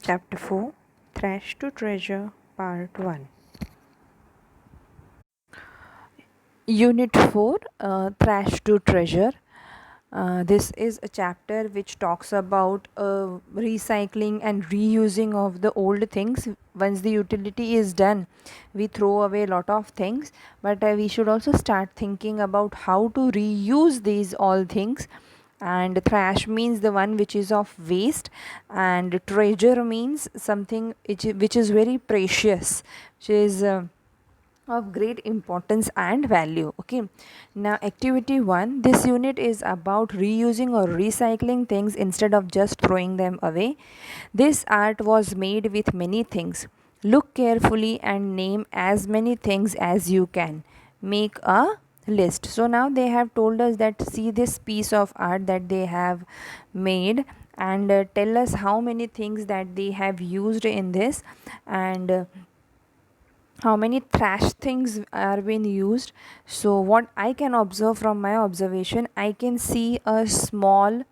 Chapter 4, Thrash to Treasure, Part 1. Unit 4, Thrash to Treasure. This is a chapter which talks about recycling and reusing of the old things. Once the utility is done, we throw away a lot of things, but we should also start thinking about how to reuse these all things. And thrash means the one which is of waste, and treasure means something which is very precious, which is of great importance and value. Okay, now activity 1, this unit is about reusing or recycling things instead of just throwing them away. This art was made with many things. Look carefully and name as many things as you can. Make a list. So now they have told us that see this piece of art that they have made, and tell us how many things that they have used in this, and how many trash things are being used. So what I can observe from my observation, I can see a small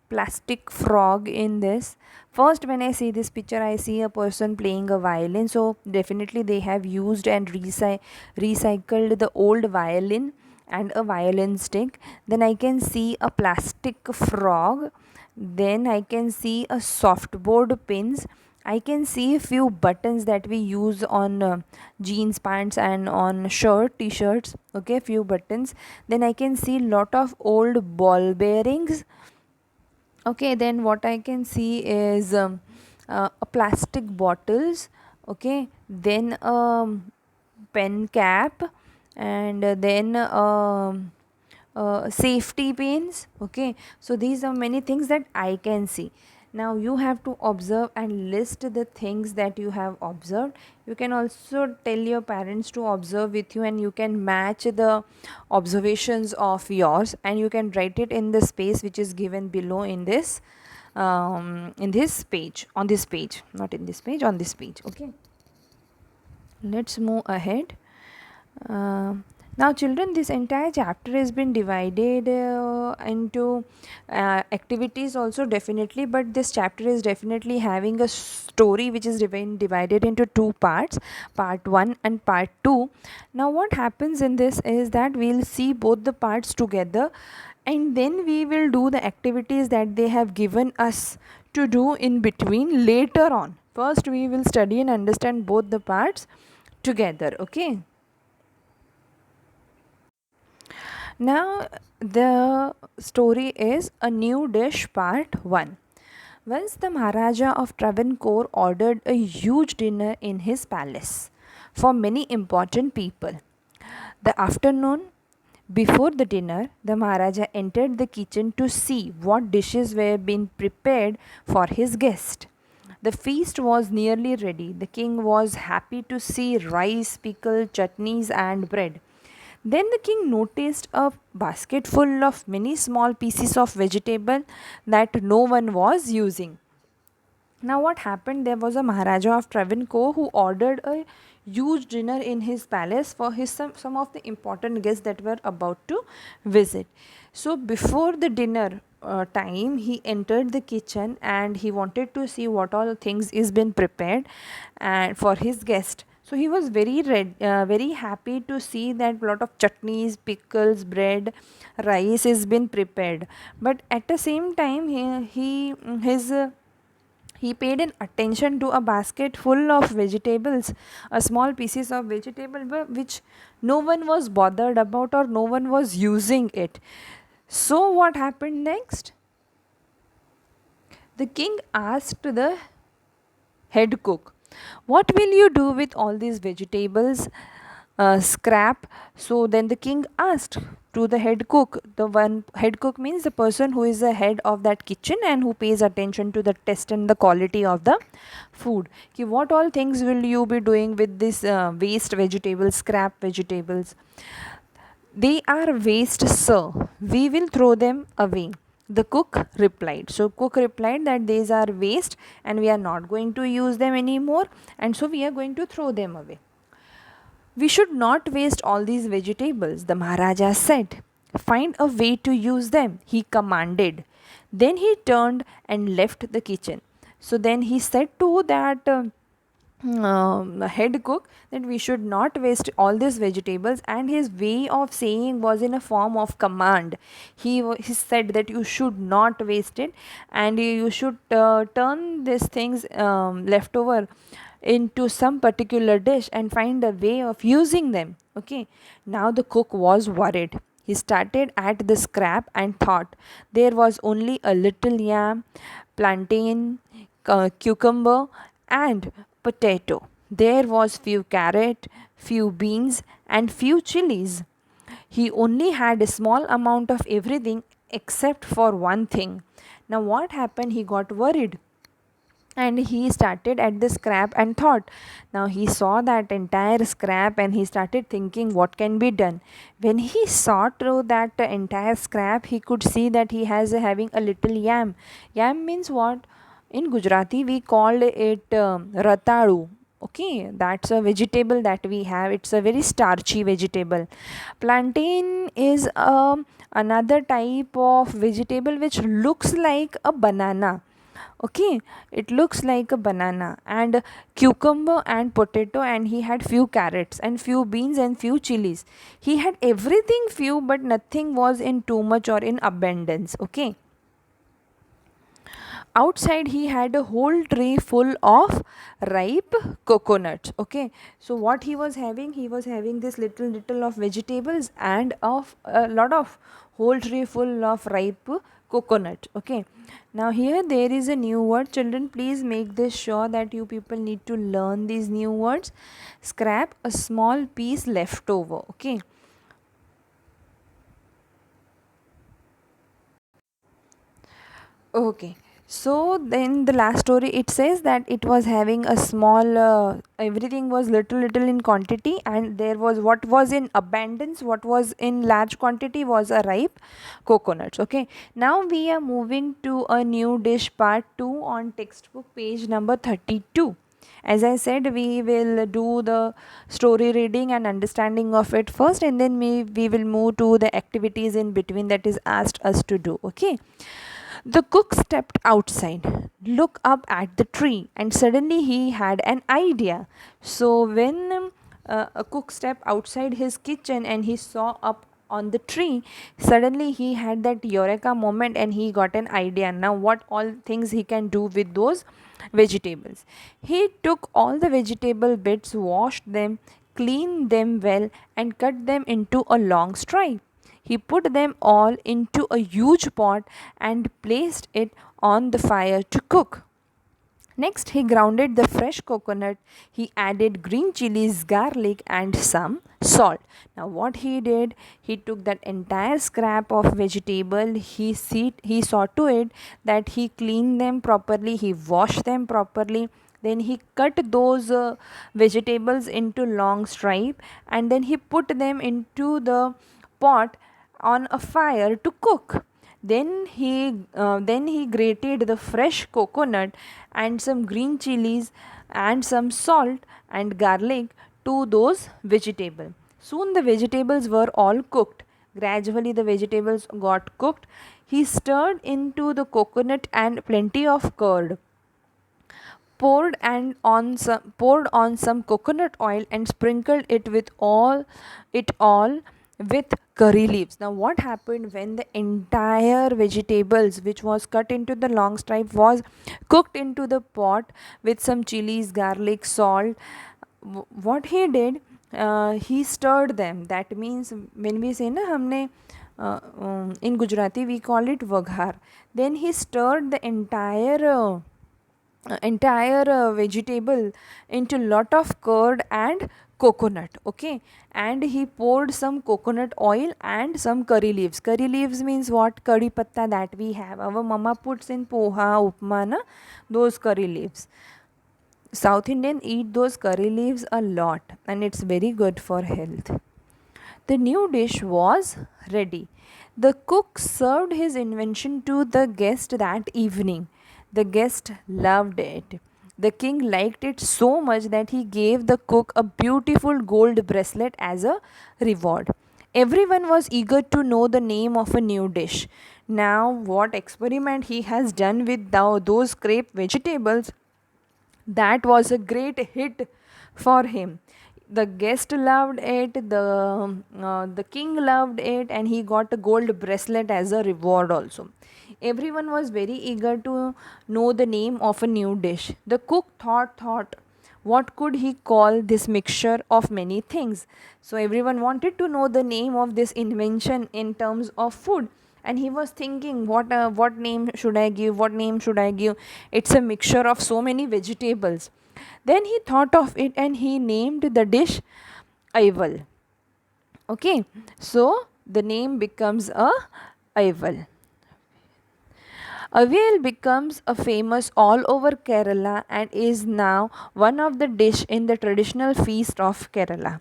plastic frog in this. First, when I see this picture, I see a person playing a violin, so definitely they have used and recycled the old violin and a violin stick. Then I can see a plastic frog. Then I can see a softboard pins. I can see a few buttons that we use on jeans pants and on shirt t-shirts. Okay, few buttons. Then I can see lot of old ball bearings. Okay, then what I can see is a plastic bottles. Okay, then pen cap, and then safety pins. Okay, so these are many things that I can see. Now you have to observe and list the things that you have observed. You can also tell your parents to observe with you, and you can match the observations of yours, and you can write it in the space which is given below in this page, on this page, not in this page, on this page. Okay, let's move ahead. uh, Now children, this entire chapter has been divided into activities also, definitely, but this chapter is definitely having a story which is divided into two parts, part 1 and part 2. Now what happens in this is that we'll see both the parts together, and then we will do the activities that they have given us to do in between later on. First we will study and understand both the parts together. Okay, now the story is a new dish part 1. Once the Maharaja of Travancore ordered a huge dinner in his palace for many important people. The afternoon before the dinner, the Maharaja entered the kitchen to see what dishes were being prepared for his guest. The feast was nearly ready. The king was happy to see rice, pickle, chutneys, and bread. Then the king noticed a basket full of many small pieces of vegetable that no one was using. Now, what happened? There was a Maharaja of Travancore who ordered a huge dinner in his palace for some of the important guests that were about to visit. So, before the dinner time, he entered the kitchen and he wanted to see what all things is been prepared and for his guest. So he was very happy to see that lot of chutneys, pickles, bread, rice is been prepared. But at the same time, he paid an attention to a basket full of vegetables, a small pieces of vegetable which no one was bothered about or no one was using it. So what happened next? The king asked the head cook, what will you do with all these vegetables scrap? So then the king asked to the head cook. The one head cook means the person who is the head of that kitchen and who pays attention to the taste and the quality of the food. Ki, what all things will you be doing with this waste vegetables, scrap vegetables? They are waste, sir. We will throw them away. The cook replied. So, cook replied that these are waste and we are not going to use them anymore, and so we are going to throw them away. We should not waste all these vegetables, the Maharaja said. Find a way to use them, he commanded. Then he turned and left the kitchen. So then he said to that head cook that we should not waste all these vegetables, and his way of saying was in a form of command. He said that you should not waste it, and you should turn these things leftover into some particular dish and find a way of using them. Okay, now the cook was worried. He started at the scrap and thought there was only a little yam, plantain, cucumber, and potato. There was few carrot, few beans, and few chilies. He only had a small amount of everything except for one thing. Now what happened? He got worried and he started at the scrap and thought. Now he saw that entire scrap and he started thinking what can be done. When he saw through that entire scrap, he could see that he has having a little yam. Yam means what? In Gujarati we call it rataru. Okay, that's a vegetable that we have. It's a very starchy vegetable. Plantain is another type of vegetable which looks like a banana. Okay, it looks like a banana. And cucumber and potato, and he had few carrots and few beans and few chilies. He had everything few, but nothing was in too much or in abundance. Okay, outside he had a whole tree full of ripe coconuts. Okay, so what he was having this little of vegetables and of a lot of whole tree full of ripe coconut. Okay, now here there is a new word. Children, please make this sure that you people need to learn these new words. Scrap, a small piece left over. Okay, okay. So then the last story, it says that it was having a small everything was little in quantity, and there was what was in abundance, what was in large quantity was a ripe coconuts. Okay, now we are moving to a new dish part 2 on textbook page number 32. As I said, we will do the story reading and understanding of it first, and then we will move to the activities in between that is asked us to do. Okay, the cook stepped outside, looked up at the tree, and suddenly he had an idea. So, when a cook stepped outside his kitchen and he saw up on the tree, suddenly he had that eureka moment and he got an idea. Now, what all things he can do with those vegetables? He took all the vegetable bits, washed them, cleaned them well, and cut them into a long stripe. He put them all into a huge pot and placed it on the fire to cook. Next, he grounded the fresh coconut. He added green chilies, garlic, and some salt. Now, what he did, he took that entire scrap of vegetable. He saw to it that he cleaned them properly. He washed them properly. Then he cut those vegetables into long stripe, and then he put them into the pot on a fire to cook. Then he grated the fresh coconut and some green chilies and some salt and garlic to those vegetables. Soon the vegetables were all cooked. Gradually the vegetables got cooked. He stirred into the coconut and plenty of curd, poured on some coconut oil and sprinkled it all with curry leaves. Now what happened when the entire vegetables which was cut into the long stripe was cooked into the pot with some chilies, garlic, salt? What he did, he stirred them. That means when we say na हमने in Gujarati we call it vaghar. Then he stirred the entire vegetable into lot of curd and coconut. Okay, and he poured some coconut oil and some curry leaves means what? Curry patta that we have, our mama puts in poha, upma na, those curry leaves. South Indian eat those curry leaves a lot, and it's very good for health. The new dish was ready. The cook served his invention to the guest that evening. The guest loved it. The king liked it so much that he gave the cook a beautiful gold bracelet as a reward. Everyone was eager to know the name of a new dish. Now, what experiment he has done with those scraped vegetables, that was a great hit for him. The guest loved it, the king loved it, and he got a gold bracelet as a reward also. Everyone was very eager to know the name of a new dish. The cook thought, what could he call this mixture of many things? So everyone wanted to know the name of this invention in terms of food, and he was thinking, what name should I give, what name should I give? It's a mixture of so many vegetables. Then he thought of it and he named the dish Ival. Okay, so the name becomes a Ival. Avial becomes a famous all over Kerala and is now one of the dish in the traditional feast of Kerala.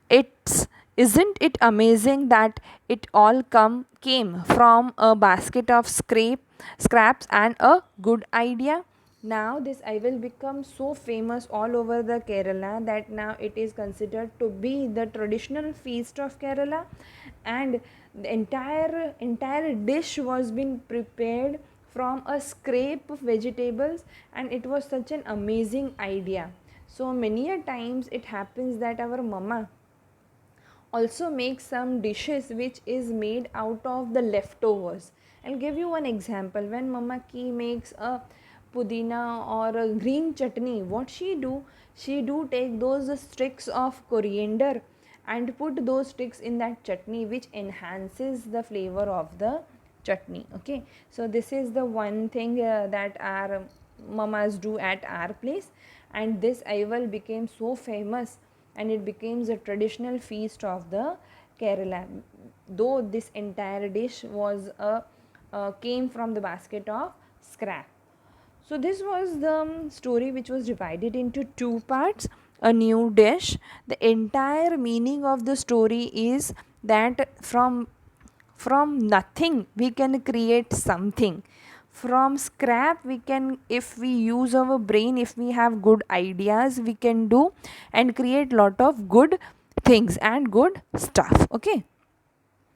It's isn't it amazing that it all came from a basket of scraps and a good idea? Now this I will become so famous all over the Kerala that now it is considered to be the traditional feast of Kerala, and the entire dish was being prepared from a scrape of vegetables, and it was such an amazing idea. So many a times it happens that our mama also make some dishes which is made out of the leftovers. I'll give you one example. When mama ki makes a pudina or a green chutney, what she do take those sticks of coriander and put those sticks in that chutney, which enhances the flavor of the chutney. Okay, so this is the one thing that our mamas do at our place, and this ival became so famous and it becomes a traditional feast of the Kerala, though this entire dish was came from the basket of scrap. So this was the story which was divided into two parts. A new dish. The entire meaning of the story is that from nothing we can create something. From scrap we can, if we use our brain, if we have good ideas, we can do and create lot of good things and good stuff. Okay.